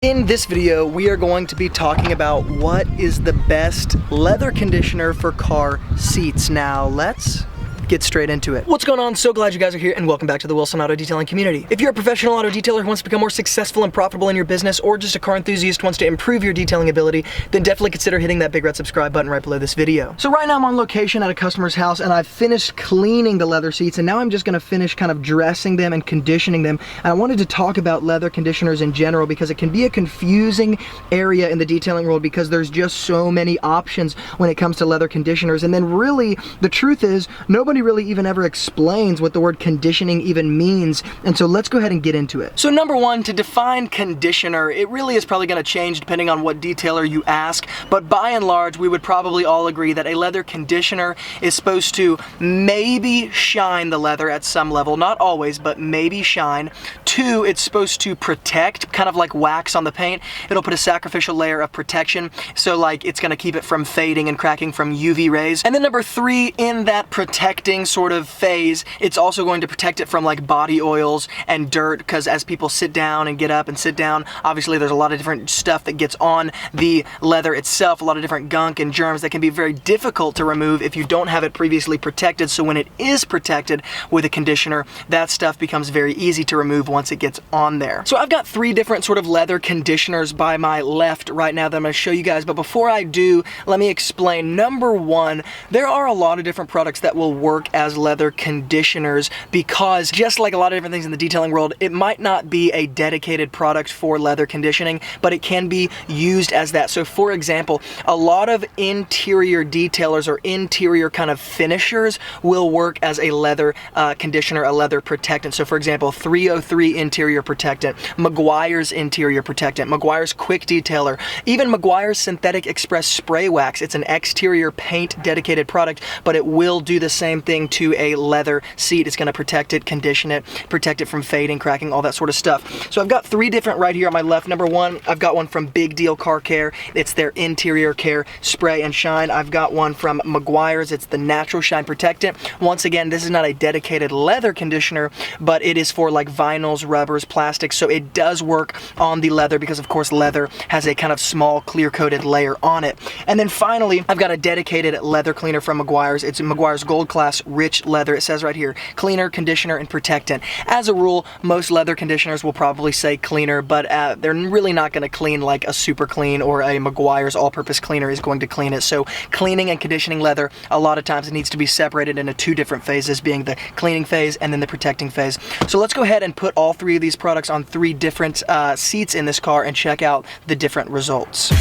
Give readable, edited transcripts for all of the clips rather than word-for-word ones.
In this video, we are going to be talking about what is the best leather conditioner for car seats. Now, let's get straight into it. What's going on? So glad you guys are here and welcome back to the Wilson Auto Detailing community. If you're a professional auto detailer who wants to become more successful and profitable in your business, or just a car enthusiast who wants to improve your detailing ability, then definitely consider hitting that big red subscribe button right below this video. So right now I'm on location at a customer's house and I've finished cleaning the leather seats, and now I'm just gonna finish kind of dressing them and conditioning them. And I wanted to talk about leather conditioners in general because it can be a confusing area in the detailing world because there's just so many options when it comes to leather conditioners. And then really, the truth is, nobody really even ever explains what the word conditioning even means. And so let's go ahead and get into it. So number one, to define conditioner, it really is probably gonna change depending on what detailer you ask, but by and large, we would probably all agree that a leather conditioner is supposed to maybe shine the leather at some level, not always, but maybe shine. Two, it's supposed to protect, kind of like wax on the paint. It'll put a sacrificial layer of protection, so like it's gonna keep it from fading and cracking from UV rays. And then number three, in that protecting sort of phase, it's also going to protect it from like body oils and dirt, because as people sit down and get up and sit down, obviously there's a lot of different stuff that gets on the leather itself, a lot of different gunk and germs that can be very difficult to remove if you don't have it previously protected. So when it is protected with a conditioner, that stuff becomes very easy to remove once it gets on there. So I've got three different sort of leather conditioners by my left right now that I'm going to show you guys, but before I do, let me explain. Number one, there are a lot of different products that will work as leather conditioners because just like a lot of different things in the detailing world, it might not be a dedicated product for leather conditioning, but it can be used as that. So for example, a lot of interior detailers or interior kind of finishers will work as a leather conditioner, a leather protectant. So for example, 303 interior protectant, Meguiar's interior protectant, Meguiar's quick detailer, even Meguiar's synthetic express spray wax. It's an exterior paint dedicated product, but it will do the same thing to a leather seat. It's going to protect it, condition it, protect it from fading, cracking, all that sort of stuff. So I've got three different right here on my left. Number one, I've got one from Big Deal Car Care. It's their interior care spray and shine. I've got one from Meguiar's. It's the natural shine protectant. Once again, this is not a dedicated leather conditioner, but it is for like vinyls, rubbers, plastics. So it does work on the leather because of course leather has a kind of small clear coated layer on it. And then finally, I've got a dedicated leather cleaner from Meguiar's. It's Meguiar's Gold Class Rich Leather. It says right here, cleaner, conditioner, and protectant. As a rule, most leather conditioners will probably say cleaner, but they're really not going to clean like a super clean or a Meguiar's all-purpose cleaner is going to clean it. So cleaning and conditioning leather, a lot of times it needs to be separated into two different phases, being the cleaning phase and then the protecting phase. So let's go ahead and put all three of these products on three different seats in this car and check out the different results.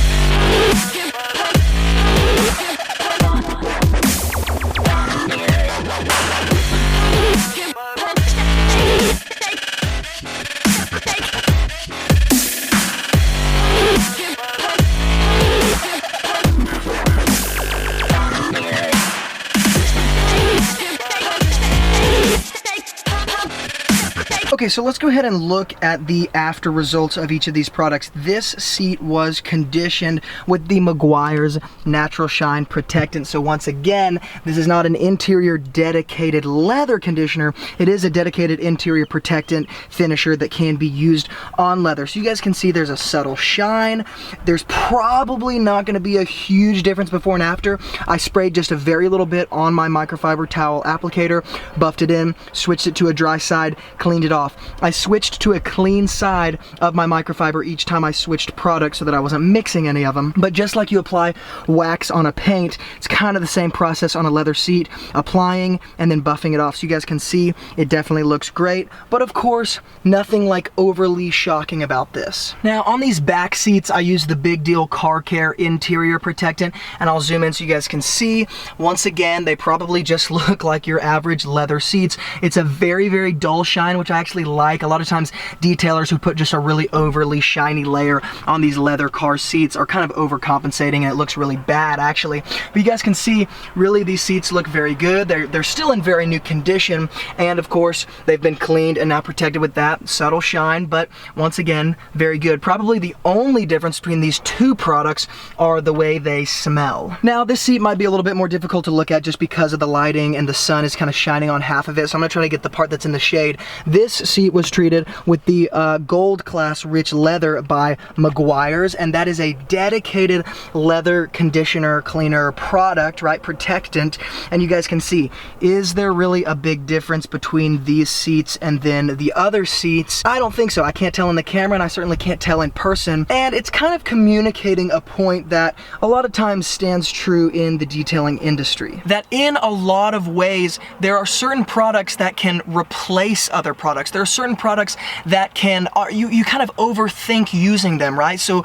Okay, so let's go ahead and look at the after results of each of these products. This seat was conditioned with the Meguiar's Natural Shine Protectant. So once again, this is not an interior dedicated leather conditioner. It is a dedicated interior protectant finisher that can be used on leather. So you guys can see there's a subtle shine. There's probably not going to be a huge difference before and after. I sprayed just a very little bit on my microfiber towel applicator, buffed it in, switched it to a dry side, cleaned it off. I switched to a clean side of my microfiber each time I switched products so that I wasn't mixing any of them. But just like you apply wax on a paint, it's kind of the same process on a leather seat, applying and then buffing it off. So you guys can see it definitely looks great, but of course, nothing like overly shocking about this. Now on these back seats, I use the Big Deal Car Care interior protectant, and I'll zoom in so you guys can see. Once again, they probably just look like your average leather seats. It's a very, very dull shine, which I actually like. A lot of times detailers who put just a really overly shiny layer on these leather car seats are kind of overcompensating and it looks really bad actually. But you guys can see really these seats look very good. They're still in very new condition, and of course they've been cleaned and now protected with that subtle shine, but once again very good. Probably the only difference between these two products are the way they smell. Now this seat might be a little bit more difficult to look at just because of the lighting and the sun is kind of shining on half of it, so I'm gonna try to get the part that's in the shade. This seat was treated with the gold class rich leather by Meguiar's, and that is a dedicated leather conditioner cleaner product, right, protectant. And you guys can see, is there really a big difference between these seats and then the other seats? I don't think so. I can't tell in the camera, and I certainly can't tell in person. And it's kind of communicating a point that a lot of times stands true in the detailing industry. That in a lot of ways, there are certain products that can replace other products. There are certain products that can, you kind of overthink using them, right? So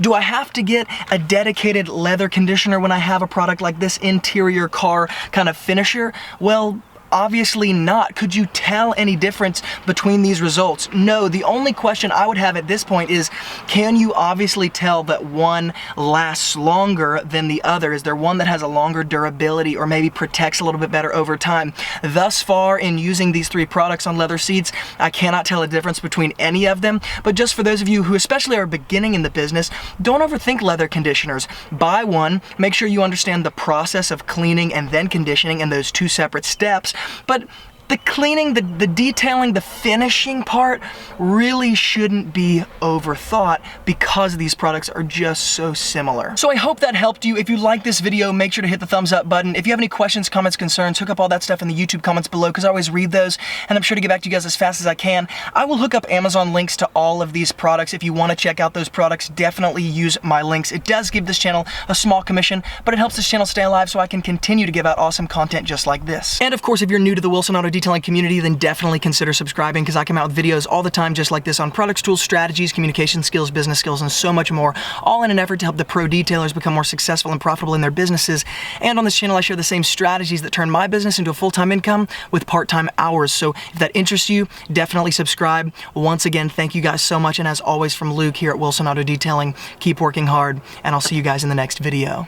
do I have to get a dedicated leather conditioner when I have a product like this interior car kind of finisher? Well, obviously not. Could you tell any difference between these results? No. The only question I would have at this point is, can you obviously tell that one lasts longer than the other? Is there one that has a longer durability or maybe protects a little bit better over time? Thus far in using these three products on leather seats, I cannot tell a difference between any of them. But just for those of you who especially are beginning in the business, don't overthink leather conditioners. Buy one, make sure you understand the process of cleaning and then conditioning and those two separate steps. But the cleaning, the detailing, the finishing part really shouldn't be overthought because these products are just so similar. So I hope that helped you. If you like this video, make sure to hit the thumbs up button. If you have any questions, comments, concerns, hook up all that stuff in the YouTube comments below because I always read those and I'm sure to get back to you guys as fast as I can. I will hook up Amazon links to all of these products. If you want to check out those products, definitely use my links. It does give this channel a small commission, but it helps this channel stay alive so I can continue to give out awesome content just like this. And of course, if you're new to the Wilson Auto Detailing community, then definitely consider subscribing because I come out with videos all the time just like this on products, tools, strategies, communication skills, business skills, and so much more, all in an effort to help the pro detailers become more successful and profitable in their businesses. And on this channel, I share the same strategies that turn my business into a full-time income with part-time hours. So if that interests you, definitely subscribe. Once again, thank you guys so much. And as always, from Luke here at Wilson Auto Detailing, keep working hard, and I'll see you guys in the next video.